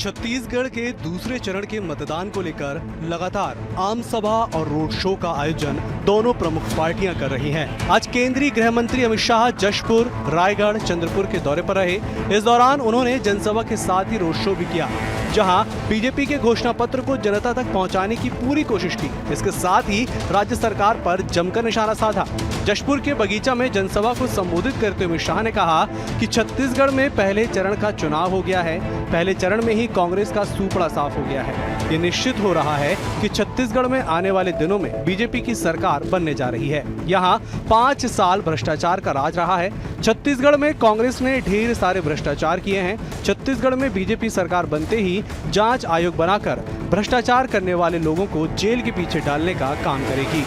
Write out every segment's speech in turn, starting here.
छत्तीसगढ़ के दूसरे चरण के मतदान को लेकर लगातार आम सभा और रोड शो का आयोजन दोनों प्रमुख पार्टियां कर रही हैं। आज केंद्रीय गृह मंत्री अमित शाह जशपुर, रायगढ़, चंद्रपुर के दौरे पर रहे। इस दौरान उन्होंने जनसभा के साथ ही रोड शो भी किया, जहां बीजेपी के घोषणा पत्र को जनता तक पहुंचाने की पूरी कोशिश की। इसके साथ ही राज्य सरकार पर जमकर निशाना साधा। जशपुर के बगीचा में जनसभा को संबोधित करते हुए शाह ने कहा कि छत्तीसगढ़ में पहले चरण का चुनाव हो गया है। पहले चरण में ही कांग्रेस का सूपड़ा साफ हो गया है। ये निश्चित हो रहा है कि छत्तीसगढ़ में आने वाले दिनों में बीजेपी की सरकार बनने जा रही है। यहाँ 5 साल भ्रष्टाचार का राज रहा है। छत्तीसगढ़ में कांग्रेस ने ढेर सारे भ्रष्टाचार किए हैं। छत्तीसगढ़ में बीजेपी सरकार बनते ही जांच आयोग बनाकर भ्रष्टाचार करने वाले लोगों को जेल के पीछे डालने का काम करेगी।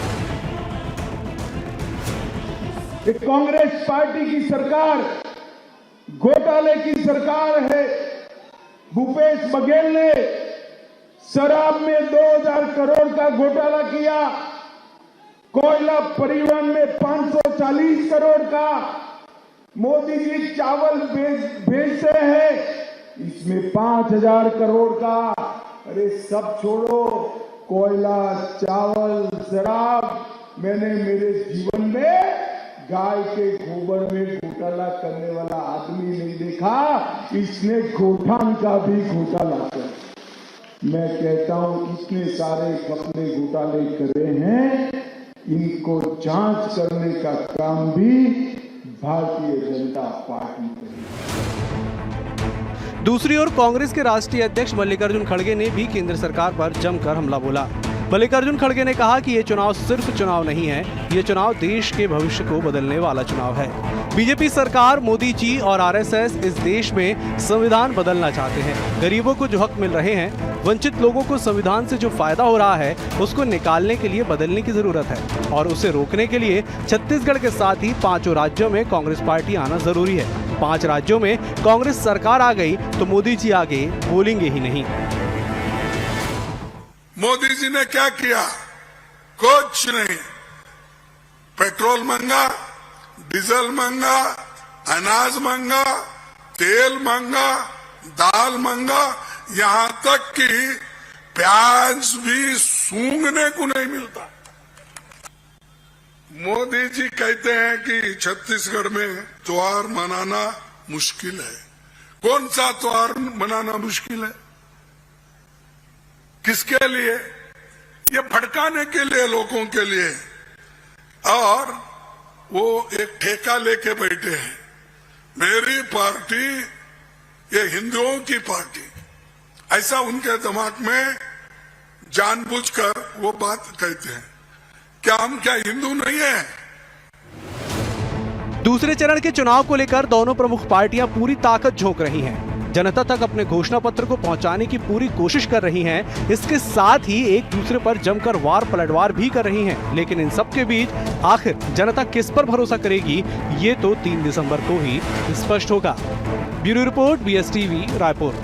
कांग्रेस पार्टी की सरकार घोटाले की सरकार है। भूपेश बघेल ने शराब में 2000 करोड़ का घोटाला किया, कोयला परिवहन में 540 करोड़ का। मोदी जी चावल भेजते हैं, इसमें 5000 करोड़ का। अरे सब छोड़ो, कोयला, चावल, शराब, मैंने मेरे जीवन में गाय के गोबर में घोटाला करने वाला आदमी नहीं देखा। इसने गोठान का भी घोटाला किया। मैं कहता हूं इतने सारे अपने घोटाले करे हैं, इनको जांच करने का काम भी भारतीय जनता पार्टी करेगी। दूसरी ओर कांग्रेस के राष्ट्रीय अध्यक्ष मल्लिकार्जुन खड़गे ने भी केंद्र सरकार पर जमकर हमला बोला। मल्लिकार्जुन खड़गे ने कहा कि ये चुनाव सिर्फ चुनाव नहीं है, ये चुनाव देश के भविष्य को बदलने वाला चुनाव है। बीजेपी सरकार, मोदी जी और आरएसएस इस देश में संविधान बदलना चाहते हैं। गरीबों को जो हक मिल रहे हैं, वंचित लोगों को संविधान से जो फायदा हो रहा है, उसको निकालने के लिए बदलने की जरूरत है और उसे रोकने के लिए छत्तीसगढ़ के साथ ही 5 राज्यों में कांग्रेस पार्टी आना जरूरी है। 5 राज्यों में कांग्रेस सरकार आ गई तो मोदी जी आगे बोलेंगे ही नहीं। मोदी जी ने क्या किया? कुछ नहीं। पेट्रोल महंगा, डीजल महंगा, अनाज महंगा, तेल महंगा, दाल महंगा, यहां तक कि प्याज भी सूंघने को नहीं मिलता। मोदी जी कहते हैं कि छत्तीसगढ़ में त्योहार मनाना मुश्किल है। कौन सा त्योहार मनाना मुश्किल है? किसके लिए? ये भड़काने के लिए, लोगों के लिए। और वो एक ठेका लेके बैठे हैं, मेरी पार्टी ये हिंदुओं की पार्टी, ऐसा उनके दिमाग में जानबूझकर वो बात कहते हैं। क्या हम हिंदू नहीं है? दूसरे चरण के चुनाव को लेकर दोनों प्रमुख पार्टियां पूरी ताकत झोंक रही हैं। जनता तक अपने घोषणा पत्र को पहुंचाने की पूरी कोशिश कर रही हैं। इसके साथ ही एक दूसरे पर जमकर वार पलटवार भी कर रही हैं। लेकिन इन सब के बीच आखिर जनता किस पर भरोसा करेगी, ये तो 3 दिसंबर को ही स्पष्ट होगा। Bureau report, BSTV, Raipur.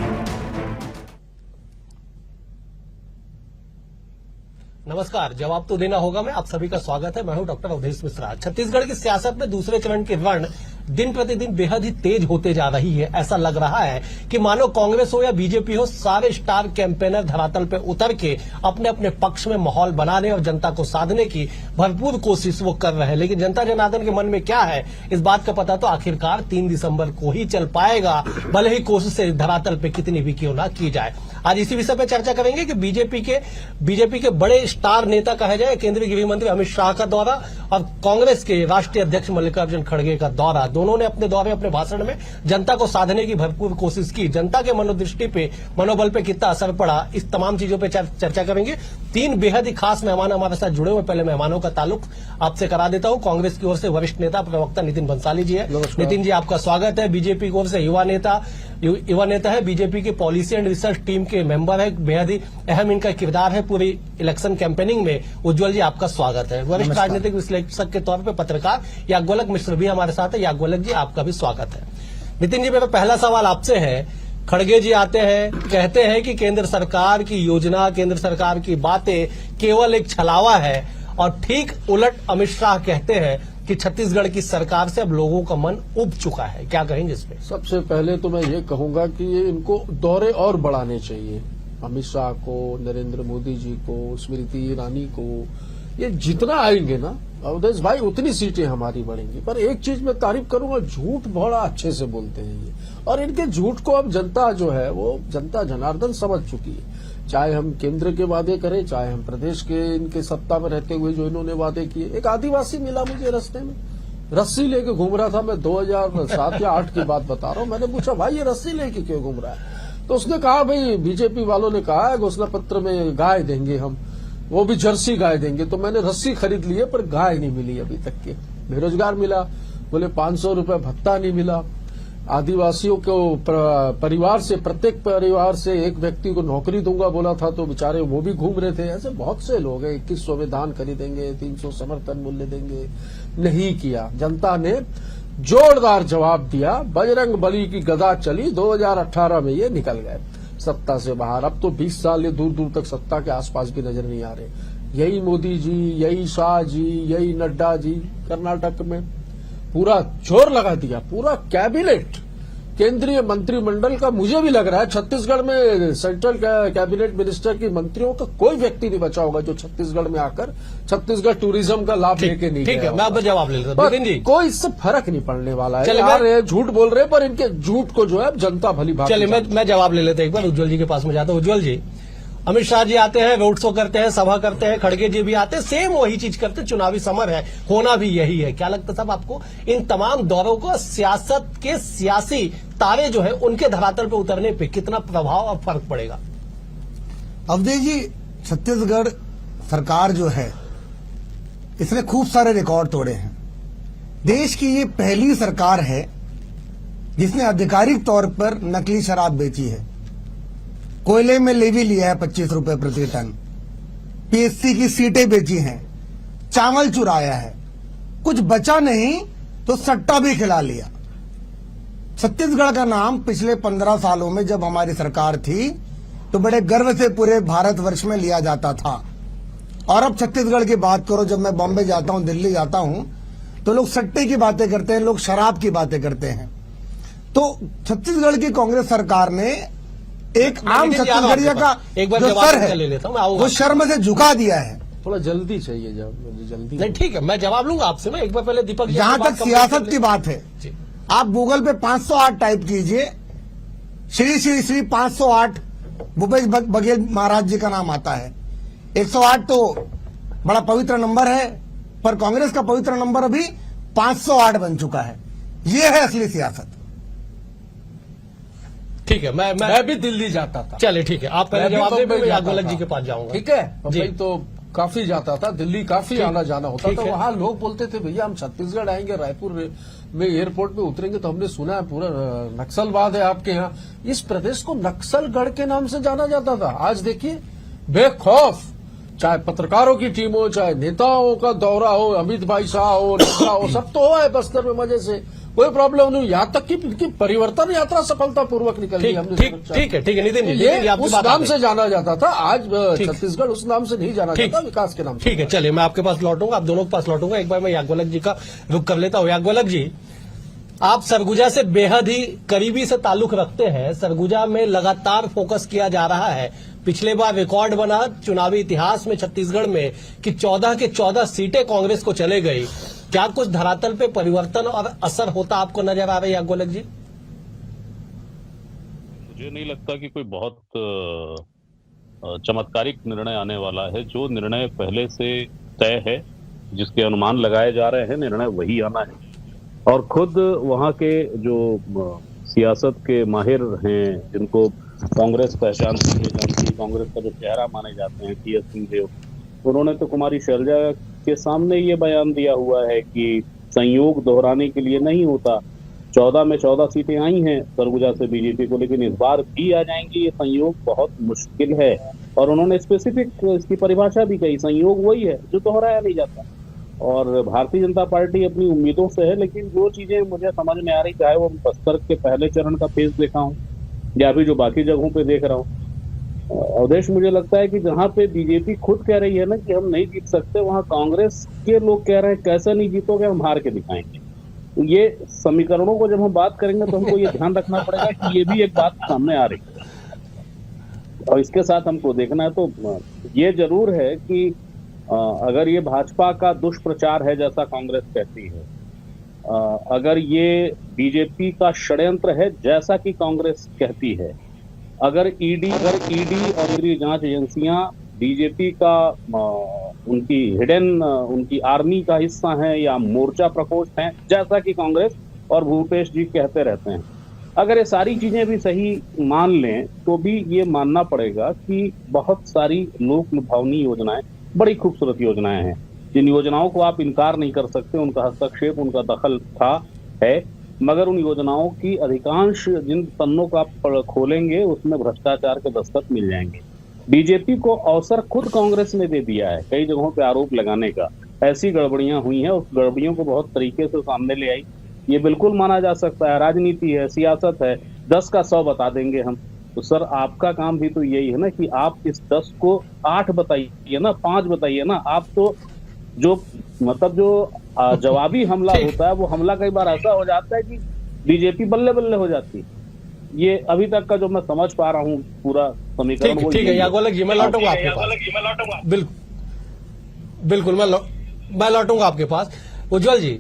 नमस्कार, जवाब तो देना होगा मैं। आप सभी का स्वागत है। मैं हूं डॉक्टर अवधेश मिश्रा। छत्तीसगढ़ की सियासत में दूसरे चरण के रण दिन प्रतिदिन बेहद ही तेज होते जा रही है। ऐसा लग रहा है कि मानो कांग्रेस हो या बीजेपी हो, सारे स्टार कैंपेनर धरातल पे उतर के अपने अपने पक्ष में माहौल बनाने और जनता को साधने की भरपूर कोशिश वो कर रहे हैं। लेकिन जनता जनार्दन के मन में क्या है, इस बात का पता तो आखिरकार 3 दिसंबर को ही चल पाएगा, भले ही कोशिशें धरातल पे कितनी भी क्यों ना की जाए। आज इसी विषय पर चर्चा करेंगे कि बीजेपी के बड़े स्टार नेता कहे जाए केंद्रीय गृह मंत्री अमित शाह का दौरा और कांग्रेस के राष्ट्रीय अध्यक्ष मल्लिकार्जुन खड़गे का दौरा, दोनों ने अपने दौरे, अपने भाषण में जनता को साधने की भरपूर कोशिश की। जनता के मनोदृष्टि पे, मनोबल पे कितना असर पड़ा, इस तमाम चीजों पे चर्चा करेंगे। 3 बेहद ही खास मेहमान हमारे साथ जुड़े हुए। पहले मेहमानों का ताल्लुक आपसे करा देता हूं। कांग्रेस की ओर से वरिष्ठ नेता प्रवक्ता नितिन बंसाली जी है। नितिन जी, आपका स्वागत है। बीजेपी की ओर से युवा नेता है, बीजेपी के पॉलिसी एंड रिसर्च टीम के मेंबर है। बेहद ही अहम इनका किरदार है पूरी इलेक्शन कैंपेनिंग में। उज्जवल जी, आपका स्वागत है। वरिष्ठ राजनीतिक विश्लेषक के तौर पर पत्रकार याज्ञवल्क्य मिश्र भी हमारे साथ है। याज्ञवल्क्य जी, आपका भी स्वागत है। नितिन जी, मेरा पहला सवाल आपसे है। खड़गे जी आते हैं, कहते हैं कि केंद्र सरकार की योजना, केंद्र सरकार की बातें केवल एक छलावा है, और ठीक उलट अमित शाह कहते हैं कि छत्तीसगढ़ की सरकार से अब लोगों का मन उब चुका है, क्या कहेंगे इस पे? सबसे पहले तो मैं ये कहूंगा कि ये इनको दौरे और बढ़ाने चाहिए। अमित शाह को, नरेंद्र मोदी जी को, स्मृति ईरानी को, ये जितना आएंगे ना अवधेश भाई उतनी सीटें हमारी बढ़ेंगी। पर एक चीज मैं तारीफ करूंगा, झूठ बड़ा अच्छे से बोलते हैं ये, और इनके झूठ को अब जनता जो है वो जनता जनार्दन समझ चुकी है। चाहे हम केंद्र के वादे करें, चाहे हम प्रदेश के इनके सत्ता में रहते हुए जो इन्होंने वादे किए। एक आदिवासी मिला मुझे रास्ते में, रस्सी लेके घूम रहा था। मैं 2007 या 8 की बात बता रहा हूं। मैंने पूछा भाई ये रस्सी लेके क्यों घूम रहा है? तो उसने कहा भाई बीजेपी वालों ने कहा है घोषणा पत्र में गाय देंगे हम, वो भी जर्सी गाय देंगे। तो मैंने रस्सी खरीद ली है पर गाय नहीं मिली अभी तक के। बेरोजगार मिला, बोले 500 रुपए भत्ता नहीं मिला। आदिवासियों को परिवार से, प्रत्येक परिवार से एक व्यक्ति को नौकरी दूंगा बोला था तो बेचारे वो भी घूम रहे थे। ऐसे बहुत से लोग हैं, 2100 में धान खरीदेंगे, 300 समर्थन मूल्य देंगे, नहीं किया। जनता ने जोरदार जवाब दिया, बजरंग बली की गदा चली। 2018 में ये निकल गए सत्ता से बाहर। अब तो 20 साल ये दूर दूर तक सत्ता के आसपास भी नजर नहीं आ रहे। यही मोदी जी, यही शाह जी, यही नड्डा जी कर्नाटक में पूरा जोर लगा दिया। पूरा कैबिनेट, केंद्रीय मंत्रिमंडल का मुझे भी लग रहा है छत्तीसगढ़ में सेंट्रल कैबिनेट मिनिस्टर की मंत्रियों का कोई व्यक्ति नहीं बचा होगा जो छत्तीसगढ़ में आकर छत्तीसगढ़ टूरिज्म का लाभ लेके नहीं गया। ठीक है, मैं अब जवाब ले लेता हूं। नितिन जी, कोई इससे फर्क नहीं पड़ने वाला है। यार ये झूठ बोल रहे हैं पर इनके झूठ को जो है जनता भली भांति। चलिए मैं जवाब ले लेता हूं। एक बार उज्जवल जी के पास में जाता हूं। उज्जवल जी, अमित शाह जी आते हैं, रोड शो करते हैं, सभा करते हैं, खड़गे जी भी आते हैं, सेम वही चीज करते हैं। चुनावी समर है, होना भी यही है। क्या लगता है साहब आपको इन तमाम दौरों को सियासत के सियासी तारे जो है उनके धरातल पर उतरने पे कितना प्रभाव और फर्क पड़ेगा? अवधेश जी, छत्तीसगढ़ सरकार जो है इसने खूब सारे रिकॉर्ड तोड़े हैं। देश की ये पहली सरकार है जिसने आधिकारिक तौर पर नकली शराब बेची है। कोयले में लेवी लिया है 25 रुपए प्रति टन, पीएससी की सीटें बेची हैं, चावल चुराया है, कुछ बचा नहीं तो सट्टा भी खिला लिया। छत्तीसगढ़ का नाम पिछले 15 सालों में जब हमारी सरकार थी तो बड़े गर्व से पूरे भारतवर्ष में लिया जाता था। और अब छत्तीसगढ़ की बात करो, जब मैं बॉम्बे जाता हूं, दिल्ली जाता हूं, तो लोग सट्टे की बातें करते हैं, लोग शराब की बातें करते हैं। तो छत्तीसगढ़ की कांग्रेस सरकार ने एक आम छत्तीसगढ़िया का जो सर है वो शर्म से झुका दिया है। थोड़ा जल्दी चाहिए, जल्दी नहीं ठीक है, मैं जवाब लूंगा आपसे। मैं एक बार पहले दीपक जी जहां तक सियासत की बात है, आप गूगल पे 508 टाइप कीजिए, श्री श्री श्री 508 भूपेश बघेल महाराज जी का नाम आता है। 108 तो बड़ा पवित्र नंबर है, पर कांग्रेस का पवित्र नंबर अभी 508 बन चुका है। ये है असली सियासत। ठीक है, मैं भी दिल्ली जाता था। चलिए ठीक है, आप पहले जवाब दें, मैं यादव जी के पास जाऊंगा। ठीक है, भाई तो काफी जाता था दिल्ली, काफी आना जाना होता था। वहां लोग बोलते थे भैया हम छत्तीसगढ़ आएंगे, रायपुर में एयरपोर्ट पे उतरेंगे तो हमने सुना है पूरा नक्सलवाद है आपके यहाँ। इस प्रदेश को नक्सलगढ़ के नाम से जाना जाता था। आज देखिए बेखौफ, चाहे पत्रकारों की टीम हो, चाहे नेताओं का दौरा हो, अमित भाई शाह हो, नड्डा हो, सब तो हुआ है बस्तर में मजे से, कोई प्रॉब्लम नहीं। यहाँ तक कि परिवर्तन यात्रा सफलतापूर्वक निकल गई हमने। ठीक है नितिन जी, ये उस नाम से जाना जाता था, आज छत्तीसगढ़ उस नाम से नहीं जाना जाता, विकास के नाम से। ठीक है, चलिए मैं आपके पास लौटूंगा, आप दोनों के पास लौटूंगा। एक बार मैं याज्ञवल्क्य जी का रुख कर लेता हूँ। याज्ञवल्क्य जी, आप सरगुजा से बेहद ही करीबी से ताल्लुक रखते हैं। सरगुजा में लगातार फोकस किया जा रहा है। पिछले बार रिकॉर्ड बना चुनावी इतिहास में छत्तीसगढ़ में कि 14 के 14 सीटें कांग्रेस को चले गई। क्या कुछ धरातल पे परिवर्तन और असर होता आपको नजर आ रहा है याज्ञवल्क्य जी? मुझे नहीं लगता कि कोई बहुत चमत्कारिक निर्णय आने वाला है। जो निर्णय पहले से तय है, जिसके अनुमान लगाए जा रहे हैं, निर्णय वही आना है। और खुद वहां के जो सियासत के माहिर हैं, जिनको कांग्रेस पहचानती है, जानती, कांग्रेस का जो चेहरा माने जाते हैं, टी.एस. सिंहदेव, उन्होंने तो कुमारी शैलजा के सामने ये बयान दिया हुआ है कि संयोग दोहराने के लिए नहीं होता। 14 में 14 सीटें आई हैं सरगुजा से बीजेपी को, लेकिन इस बार भी आ जाएंगी, ये संयोग बहुत मुश्किल है। और उन्होंने स्पेसिफिक इसकी परिभाषा भी कही, संयोग वही है जो दोहराया नहीं जाता। और भारतीय जनता पार्टी अपनी उम्मीदों से है, लेकिन जो चीजें मुझे समझ में आ रही, चाहे वो बस्तर के पहले चरण का फेज देखा हूँ या अभी जो बाकी जगहों पे देख रहा हूँ, अवधेश, मुझे लगता है कि जहां पे बीजेपी खुद कह रही है ना कि हम नहीं जीत सकते, वहां कांग्रेस के लोग कह रहे हैं कैसे नहीं जीतोगे, हम हार के दिखाएंगे। ये समीकरणों को जब हम बात करेंगे तो हमको ये ध्यान रखना पड़ेगा कि ये भी एक बात सामने आ रही है, और इसके साथ हमको देखना है। तो ये जरूर है कि अगर ये भाजपा का दुष्प्रचार है जैसा कांग्रेस कहती है, अगर ये बीजेपी का षड्यंत्र है जैसा कि कांग्रेस कहती है, अगर ईडी और केंद्रीय जांच एजेंसियां बीजेपी का उनकी हिडन उनकी आर्मी का हिस्सा हैं या मोर्चा प्रकोष्ठ हैं जैसा कि कांग्रेस और भूपेश जी कहते रहते हैं, अगर ये सारी चीजें भी सही मान लें तो भी ये मानना पड़ेगा कि बहुत सारी लोक लुभावनी योजनाएं, बड़ी खूबसूरत योजनाएं हैं, जिन योजनाओं को आप इनकार नहीं कर सकते, उनका हस्तक्षेप, उनका दखल था है, मगर उन योजनाओं की अधिकांश जिन पन्नों को आप खोलेंगे उसमें भ्रष्टाचार के दस्तक मिल जाएंगे। बीजेपी को अवसर खुद कांग्रेस ने दे दिया है कई जगहों पे आरोप लगाने का, ऐसी गड़बड़ियां हुई हैं, उस गड़बड़ियों को बहुत तरीके से सामने ले आई। ये बिल्कुल माना जा सकता है, राजनीति है, सियासत है, 10 का 100 बता देंगे हम। तो सर आपका काम भी तो यही है ना कि आप इस 10 को 8 बताइए ना, 5 बताइए ना। आप तो जो मतलब जो जवाबी हमला होता है वो हमला कई बार ऐसा हो जाता है कि बीजेपी बल्ले बल्ले हो जाती है। ये अभी तक का जो मैं समझ पा रहा हूँ पूरा समीकरण वो ठीक है यागोलक जी, मैं लौटूंगा आपके पास। बिल्कुल मैं लौटूंगा आपके पास। उज्जवल जी,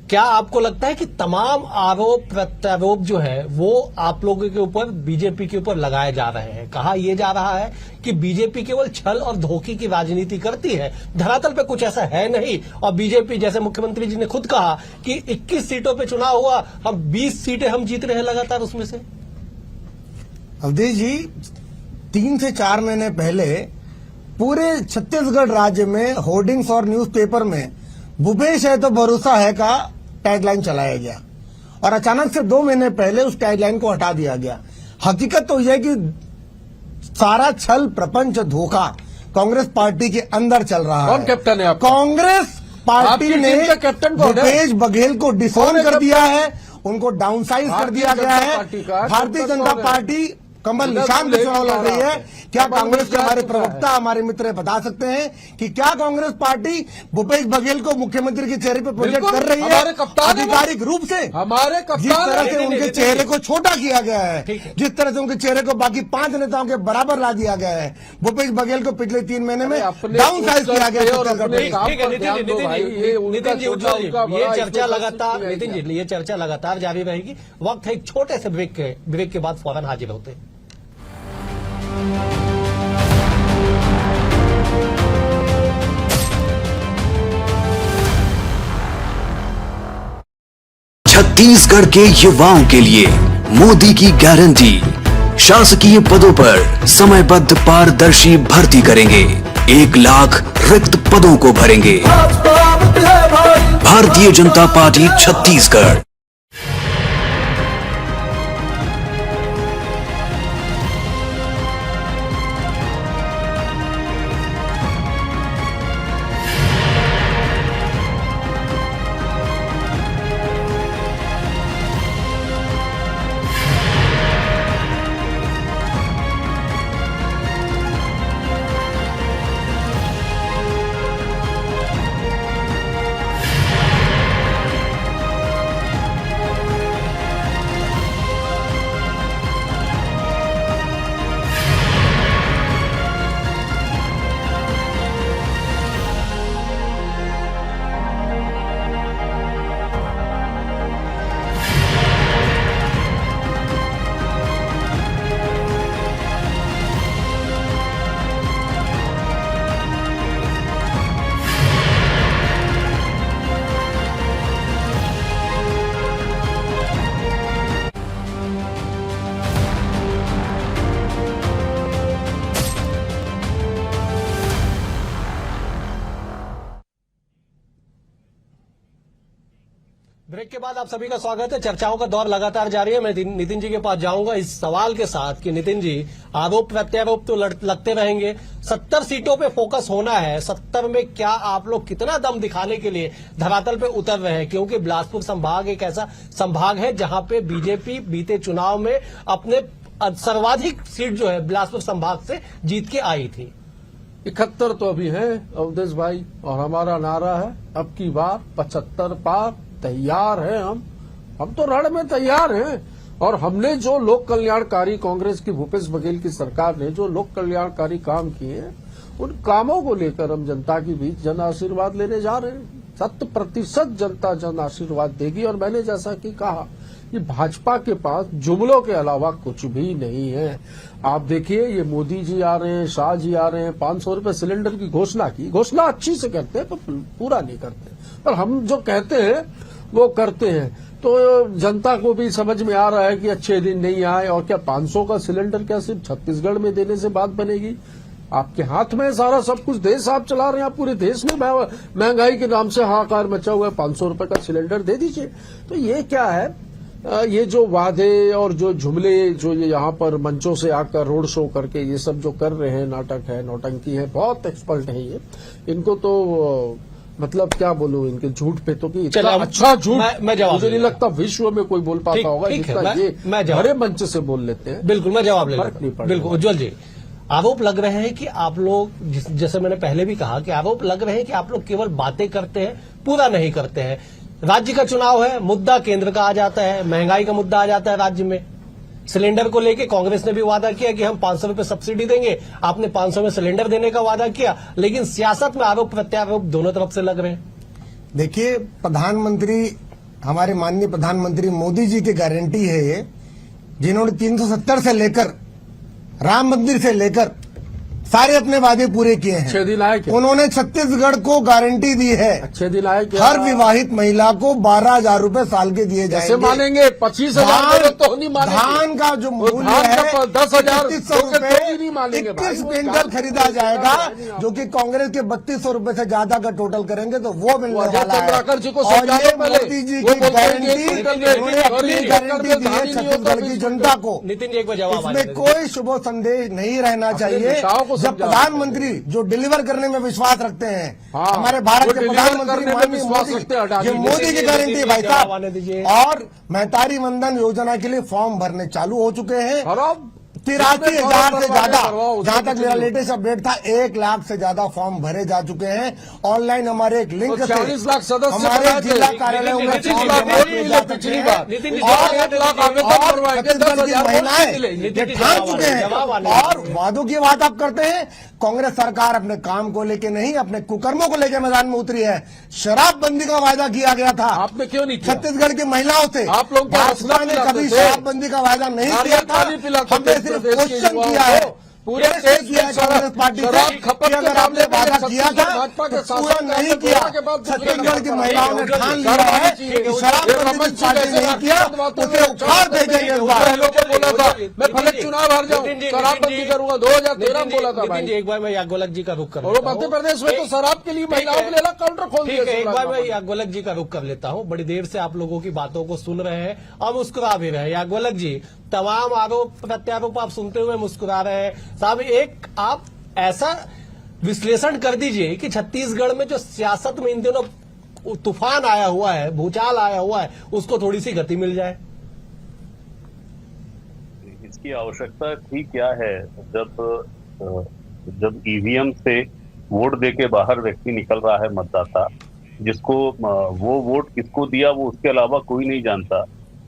क्या आपको लगता है कि तमाम आरोप प्रत्यारोप जो है वो आप लोगों के ऊपर, बीजेपी के ऊपर लगाए जा रहे हैं? कहा यह जा रहा है कि बीजेपी केवल छल और धोखे की राजनीति करती है, धरातल पे कुछ ऐसा है नहीं, और बीजेपी, जैसे मुख्यमंत्री जी ने खुद कहा कि 21 सीटों पे चुनाव हुआ, हम 20 सीटें हम जीत रहे हैं लगातार उसमें से। अवधेश जी, 3 से 4 महीने पहले पूरे छत्तीसगढ़ राज्य में होर्डिंग्स और न्यूज़पेपर में भूपेश है तो भरोसा है का टैगलाइन चलाया गया, और अचानक से 2 महीने पहले उस टैगलाइन को हटा दिया गया। हकीकत तो यह है कि सारा छल प्रपंच धोखा कांग्रेस पार्टी के अंदर चल रहा है। कौन कैप्टन है आपका? कांग्रेस पार्टी ने कैप्टन को भूपेश बघेल को डिसोन कर दिया है, उनको डाउनसाइज कर दिया गया है। भारतीय जनता पार्टी कमल निशान पे चुनाव लड़ रही है। क्या कांग्रेस के हमारे प्रवक्ता, हमारे मित्र बता सकते हैं कि क्या कांग्रेस पार्टी भूपेश बघेल को मुख्यमंत्री के चेहरे पर प्रोजेक्ट कर रही है? आधिकारिक रूप से हमारे जिस तरह से उनके चेहरे को छोटा किया गया है, जिस तरह से उनके चेहरे को बाकी 5 नेताओं के बराबर ला दिया गया है, भूपेश बघेल को पिछले 3 महीने में डाउन साइज किया गया। नितिन जी, ये चर्चा लगातार, नितिन जी ये चर्चा लगातार जारी रहेगी। वक्त है एक छोटे से ब्रेक के बाद फौरन हाजिर होते हैं। छत्तीसगढ़ के युवाओं के लिए मोदी की गारंटी, शासकीय पदों पर समयबद्ध पारदर्शी भर्ती करेंगे, 1 लाख रिक्त पदों को भरेंगे। भारतीय जनता पार्टी छत्तीसगढ़। ब्रेक के बाद आप सभी का स्वागत है। चर्चाओं का दौर लगातार जारी है। मैं नितिन जी के पास जाऊंगा इस सवाल के साथ कि नितिन जी, आरोप प्रत्यारोप तो लगते रहेंगे, 70 सीटों पे फोकस होना है। 70 में क्या आप लोग कितना दम दिखाने के लिए धरातल पे उतर रहे हैं? क्योंकि बिलासपुर संभाग एक ऐसा संभाग है जहां पे बीजेपी बीते चुनाव में अपने सर्वाधिक सीट जो है बिलासपुर संभाग से जीत के आई थी। 71 तो अभी है अवधेश भाई, और हमारा नारा है अब की बार 75 पार। तैयार है हम तो रण में तैयार हैं। और हमने जो लोक कल्याणकारी, कांग्रेस की भूपेश बघेल की सरकार ने जो लोक कल्याणकारी काम किए हैं, उन कामों को लेकर हम जनता के बीच जन आशीर्वाद लेने जा रहे हैं। 100% जनता जन आशीर्वाद देगी। और मैंने जैसा कि कहा कि भाजपा के पास जुमलों के अलावा कुछ भी नहीं है। आप देखिए, ये मोदी जी आ रहे हैं, शाह जी आ रहे हैं, 500 रुपए सिलेंडर की घोषणा अच्छी से करते हैं पर पूरा नहीं करते। पर हम जो कहते हैं वो करते हैं। तो जनता को भी समझ में आ रहा है कि अच्छे दिन नहीं आए। और क्या 500 का सिलेंडर क्या सिर्फ छत्तीसगढ़ में देने से बात बनेगी? आपके हाथ में सारा सब कुछ, देश आप चला रहे हैं। आप पूरे देश में महंगाई के नाम से हाहाकार मचा हुआ है। 500 रुपए का सिलेंडर दे दीजिए। तो ये क्या है? ये जो वादे और जो जुमले जो ये यहाँ पर मंचों से आकर रोड शो करके ये सब जो कर रहे हैं, नाटक है, नौटंकी है, बहुत एक्सपर्ट है ये। इनको तो मतलब क्या बोलूं, इनके झूठ पे तो कि इतना अच्छा झूठ मुझे नहीं लगता विश्व में कोई बोल पाता होगा जितना ये बड़े मंच से बोल लेते हैं। बिल्कुल, मैं जवाब ले लेता हूं। बिल्कुल उज्जवल जी, आरोप लग रहे हैं कि आप लोग, जैसे मैंने पहले भी कहा कि आरोप लग रहे हैं कि आप लोग केवल बातें करते हैं, पूरा नहीं करते हैं। राज्य का चुनाव है, मुद्दा केंद्र का आ जाता है, महंगाई का मुद्दा आ जाता है राज्य में। सिलेंडर को लेके कांग्रेस ने भी वादा किया कि हम 500 रुपए सब्सिडी देंगे, आपने 500 में सिलेंडर देने का वादा किया, लेकिन सियासत में आरोप प्रत्यारोप दोनों तरफ से लग रहे हैं। देखिए, प्रधानमंत्री, हमारे माननीय प्रधानमंत्री मोदी जी की गारंटी है ये, जिन्होंने 370 से लेकर राम मंदिर से लेकर सारे अपने वादे पूरे किए हैं। 6 दिन आए क्या? उन्होंने छत्तीसगढ़ को गारंटी दी है, 6 दिन आए क्या? हर विवाहित महिला को 12,000 रुपए साल के दिए जाएंगे। कैसे मानेंगे? 25,000 तो नहीं मानेंगे। धान का जो मूल्य है 10,000 रुपए 21 क्विंटल खरीदा जाएगा, जो कि कांग्रेस के 3200 रुपए से ज्यादा का टोटल करेंगे तो वो मिलने वाला है। चंद्राकर जी को और ये पहले मोदी जी की गारंटी, उन्होंने अपनी गारंटी दी है छत्तीसगढ़ की जनता को। नितिन जी एक बार जवाब, इसमें कोई शुभ संदेश नहीं रहना चाहिए। जब प्रधानमंत्री जो डिलीवर करने में विश्वास रखते हैं, हमारे भारत के प्रधानमंत्री माननीय मोदी, ये मोदी की गारंटी है भाई साहब। और महतारी वंदन योजना के लिए फॉर्म भरने चालू हो चुके हैं। 83,000 से ज्यादा, जहां तक मेरा लेटेस्ट अपडेट था, 1 लाख से ज्यादा फॉर्म भरे जा चुके हैं। ऑनलाइन हमारे एक लिंक से 40 लाख सदस्य हमारे जिला कार्यालयों में फॉर्म जमा किए जा चुके हैं। और छत्तीसगढ़ की महिलाएं ये ठान चुके हैं। और वादों की बात आप करते हैं, कांग्रेस सरकार अपने काम को लेके नहीं, अपने कुकर्मों को लेकर मैदान में उतरी है। शराबबंदी का वायदा किया गया था, आपने क्यों नहीं किया? छत्तीसगढ़ की महिलाओं से आप लोग भाजपा ने कभी शराबबंदी का वायदा नहीं किया था। हमने सिर्फ क्वेश्चन किया है, पूरे देश किया है कांग्रेस पार्टी से कि अगर आपने वादा किया था तो पूरा नहीं किया। छत्तीसगढ़ की महिलाओं ने ठान लिया है कि शराबबंदी जिस पार्टी ने नहीं किया उसे उखाड़ भेजेंगे। बोला था मैं भले चुनाव हार जाऊं, शराबबंदी करूंगा। 2013 में बोला था भाई। एक बार मैं याज्ञवल्क जी का रुख कर और मध्य प्रदेश में तो शराब के लिए महिलाओं के लिए अलग काउंटर खोल दिया। एक बार मैं याज्ञवल्क जी का रुख कर लेता हूं। बड़ी देर से आप लोगों की बातों को सुन रहे हैं और मुस्कुरा भी रहे हैं। याज्ञवल्क जी, तमाम आरोप प्रत्यारोप आप सुनते हुए मुस्कुरा रहे हैं। साहब, एक आप ऐसा विश्लेषण कर दीजिए कि छत्तीसगढ़ में जो सियासत में इन दिनों तूफान आया हुआ है, भूचाल आया हुआ है, उसको थोड़ी सी गति मिल जाए। इसकी आवश्यकता थी क्या है? जब ईवीएम से वोट देके बाहर व्यक्ति निकल रहा है, मतदाता, जिसको वो वोट किसको दिया वो उसके अलावा कोई नहीं जानता।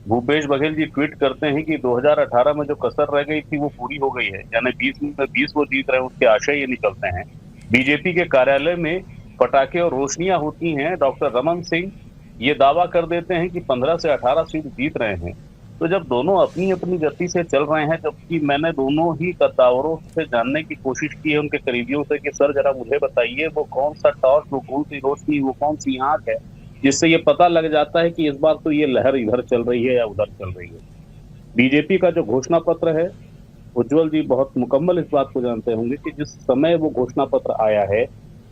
भूपेश बघेल जी ट्वीट करते हैं कि 2018 में जो कसर रह गई थी वो पूरी हो गई है, यानी 20 में 20 वो जीत रहे हैं, उसके आशय ये निकलते हैं। बीजेपी के कार्यालय में पटाखे और रोशनियां होती हैं। डॉक्टर रमन सिंह ये दावा कर देते हैं कि 15 से 18 सीट जीत रहे हैं। तो जब दोनों अपनी अपनी गति से चल रहे हैं, जबकि मैंने दोनों ही कद्दावरों से जानने की कोशिश की है, उनके करीबियों से, कि सर जरा मुझे बताइए वो कौन सा टॉर्च, वो कौन सी रोशनी, वो कौन सी आंख है जिससे ये पता लग जाता है कि इस बार तो ये लहर इधर चल रही है या उधर चल रही है। बीजेपी का जो घोषणा पत्र है, उज्जवल जी बहुत मुकम्मल इस बात को जानते होंगे कि जिस समय वो घोषणा पत्र आया है,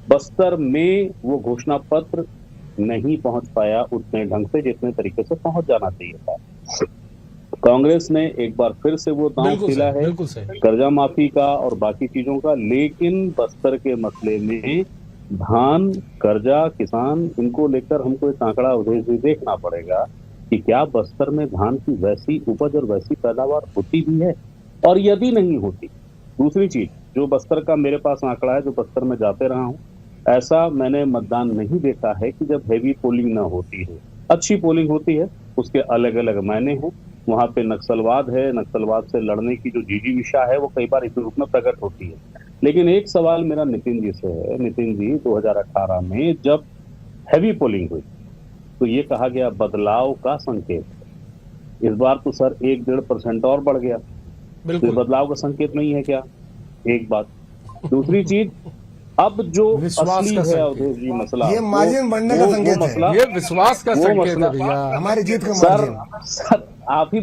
बस्तर में वो घोषणा पत्र नहीं पहुंच पाया उतने ढंग से जितने तरीके से पहुंच जाना चाहिए था। कांग्रेस ने एक बार फिर से वो दांव खिला है कर्जा माफी का और बाकी चीजों का, लेकिन बस्तर के मसले में धान, कर्जा, किसान, इनको लेकर हमको एक आंकड़ा अवधेश भी देखना पड़ेगा कि क्या बस्तर में धान की वैसी उपज और वैसी पैदावार होती भी है। और यदि नहीं होती, दूसरी चीज जो बस्तर का मेरे पास आंकड़ा है, जो बस्तर में जाते रहा हूं, ऐसा मैंने मतदान नहीं देखा है कि जब हैवी पोलिंग ना होती है। अच्छी पोलिंग होती है, उसके अलग अलग मायने हैं। वहां पे नक्सलवाद है, नक्सलवाद से लड़ने की जो जिजीविषा है वो कई बार इस रूप में प्रकट होती है। लेकिन एक सवाल मेरा नितिन जी से है। नितिन जी, 2018 में जब हैवी पोलिंग हुई तो ये कहा गया बदलाव का संकेत है। इस बार तो सर 1-1.5% और बढ़ गया, तो ये बदलाव का संकेत नहीं है क्या? एक बात। दूसरी चीज, अब जो असली है अवधेश जी मसला, ये मार्जिन बढ़ने का संकेत है। ये विश्वास का संकेत है भैया, हमारी जीत का सर, मार्जिन। आप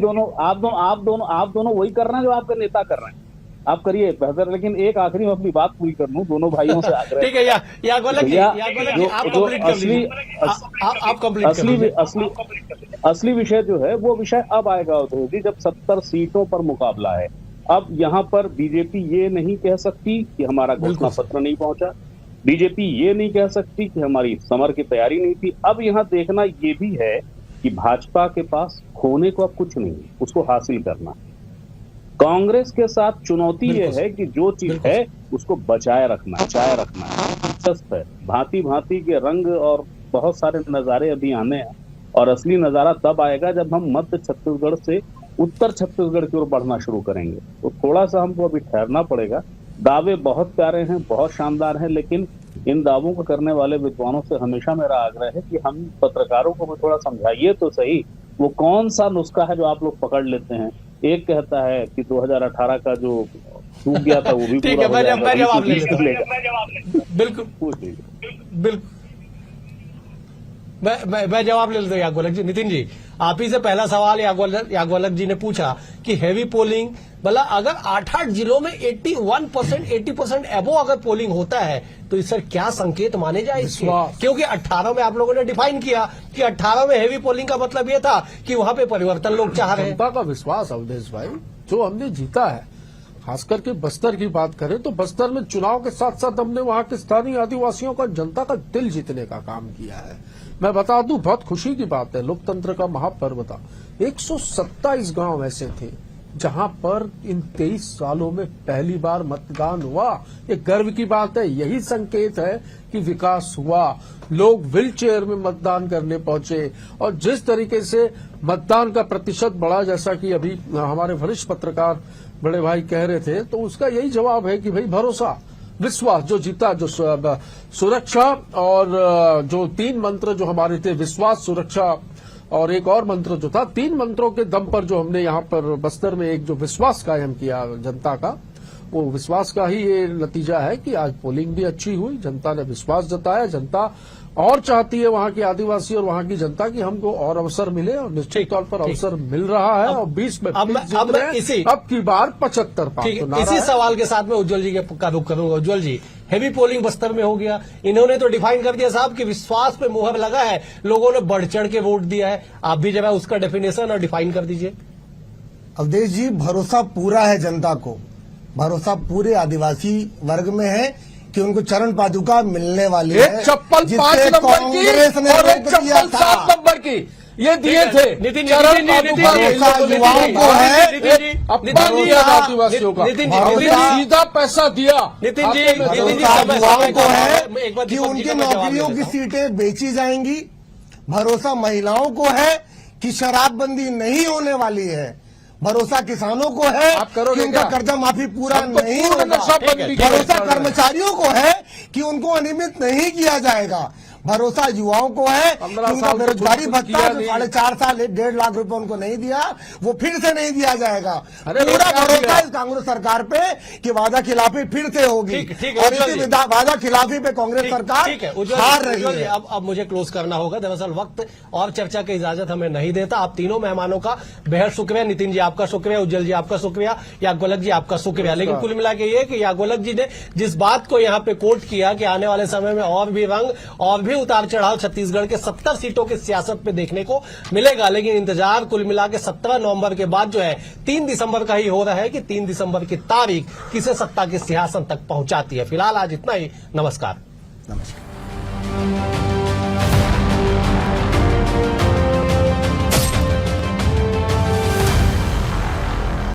दोनों वही कर रहे हैं जो आपके नेता कर रहे हैं। आप करिए बेहतर, लेकिन एक आखिरी में अपनी बात पूरी कर लूं, दोनों भाइयों से आग्रह। ठीक है, या गोलक जी, आप कंप्लीट कर लीजिए। आप कंप्लीट कर लीजिए। असली विषय जो है वो विषय अब आएगा अवधेश जी, जब 70 सीटों पर मुकाबला है। अब यहाँ पर बीजेपी ये नहीं कह सकती कि हमारा घोषणा पत्र नहीं पहुंचा, बीजेपी ये नहीं कह सकती कि हमारी समर की तैयारी नहीं थी। अब यहाँ देखना ये भी है कि भाजपा के पास खोने को अब कुछ नहीं है, उसको हासिल करना। कांग्रेस के साथ चुनौती ये है कि जो चीज है उसको बचाए रखना है। दिलचस्प है, भांति भांति के रंग और बहुत सारे नजारे अभी आने हैं, और असली नजारा तब आएगा जब हम मध्य छत्तीसगढ़ से उत्तर छत्तीसगढ़ की ओर बढ़ना शुरू करेंगे। तो थोड़ा सा हमको अभी ठहरना पड़ेगा। दावे बहुत प्यारे हैं, बहुत शानदार हैं, लेकिन इन दावों को करने वाले विद्वानों से हमेशा मेरा आग्रह है कि हम पत्रकारों को भी थोड़ा समझाइए तो सही, वो कौन सा नुस्खा है जो आप लोग पकड़ लेते हैं। एक कहता है कि 2018 का जो टूट गया था वो भी पूरा हो जाएगा। मैं जवाब ले लेता हूं। बिल्कुल बिल्कुल, मैं जवाब ले लेता हूँ यागोलक जी। नितिन जी, आप ही से पहला सवाल यागोलक जी ने पूछा कि हैवी पोलिंग, भला अगर 8 जिलों में 80% एबो अगर पोलिंग होता है तो इस सर क्या संकेत माने जाए इसके? क्योंकि 18 में आप लोगों ने डिफाइन किया कि 18 में हैवी पोलिंग का मतलब ये था कि वहां पे परिवर्तन लोग चाह रहे हैं। जनता का विश्वास अवधेश भाई, जो हमने जीता है, खास करके बस्तर की बात करें तो बस्तर में चुनाव के साथ साथ हमने वहां के स्थानीय आदिवासियों का, जनता का दिल जीतने का काम किया है। मैं बता दूं, बहुत खुशी की बात है, लोकतंत्र का महापर्व था। 127 गांव ऐसे थे जहां पर इन 23 सालों में पहली बार मतदान हुआ। ये गर्व की बात है, यही संकेत है कि विकास हुआ। लोग व्हील चेयर में मतदान करने पहुंचे, और जिस तरीके से मतदान का प्रतिशत बढ़ा, जैसा कि अभी हमारे वरिष्ठ पत्रकार बड़े भाई कह रहे थे, तो उसका यही जवाब है कि भाई भरोसा, विश्वास जो जीता, जो सुरक्षा और जो 3 मंत्र जो हमारे थे, विश्वास, सुरक्षा और एक और मंत्र जो था, 3 मंत्रों के दम पर जो हमने यहाँ पर बस्तर में एक जो विश्वास कायम किया जनता का, वो विश्वास का ही ये नतीजा है कि आज पोलिंग भी अच्छी हुई, जनता ने विश्वास जताया। जनता और चाहती है, वहां के आदिवासी और वहां की जनता, की हमको और अवसर मिले, और निश्चित तौर पर अवसर मिल रहा है। और 20 में अब की बार 75 पार। इसी सवाल के साथ में उज्जवल जी का रुख करूंगा। उज्जवल जी, हैवी पोलिंग बस्तर में हो गया, इन्होंने तो डिफाइन कर दिया साहब कि विश्वास पे मुहर लगा है, लोगों ने बढ़ चढ़ के वोट दिया है। आप भी जब उसका डेफिनेशन और डिफाइन कर दीजिए। अवधेश जी, भरोसा पूरा है जनता को, भरोसा पूरे आदिवासी वर्ग में है कि उनको चरण पादुका मिलने वाली है। एक चप्पल 5 नंबर की और एक चप्पल 7 नंबर की ये दिए थे। नितिन जी, युवाओं को है, आदिवासियों का सीधा पैसा दिया। नितिन जी, युवाओं को है कि उनकी नौकरियों की सीटें बेची जाएंगी। भरोसा महिलाओं को है कि शराबबंदी नहीं होने वाली है। भरोसा किसानों को है कि उनका कर्जा माफी पूरा नहीं होगा। भरोसा कर्मचारियों को है कि उनको अनियमित नहीं किया जाएगा। भरोसा युवाओं को है कि उनका बेरोजगारी भत्ता जो 4.5 साल 1.5 लाख रुपए उनको नहीं दिया, वो फिर से नहीं दिया जाएगा। पूरा भरोसा इस कांग्रेस सरकार पे कि वादा खिलाफी फिर से होगी, और इसी वादा खिलाफी पे कांग्रेस सरकार हार रही है। अब मुझे क्लोज करना होगा, दरअसल वक्त और चर्चा की इजाजत हमें नहीं देता। आप तीनों मेहमानों का बेहद शुक्रिया। नितिन जी आपका शुक्रिया, उज्जवल जी आपका शुक्रिया, यागोलक जी आपका शुक्रिया। लेकिन कुल मिला के ये कि यागोलक जी ने जिस बात को यहाँ पे कोट किया कि आने वाले समय में और भी रंग और भी उतार चढ़ाव छत्तीसगढ़ के 70 सीटों की सियासत पे देखने को मिलेगा, लेकिन इंतजार कुल मिला के 17 नवंबर के बाद जो है 3 दिसंबर का ही हो रहा है कि 3 दिसंबर की तारीख किसे सत्ता के सिंहासन तक पहुंचाती है। फिलहाल आज इतना ही। नमस्कार।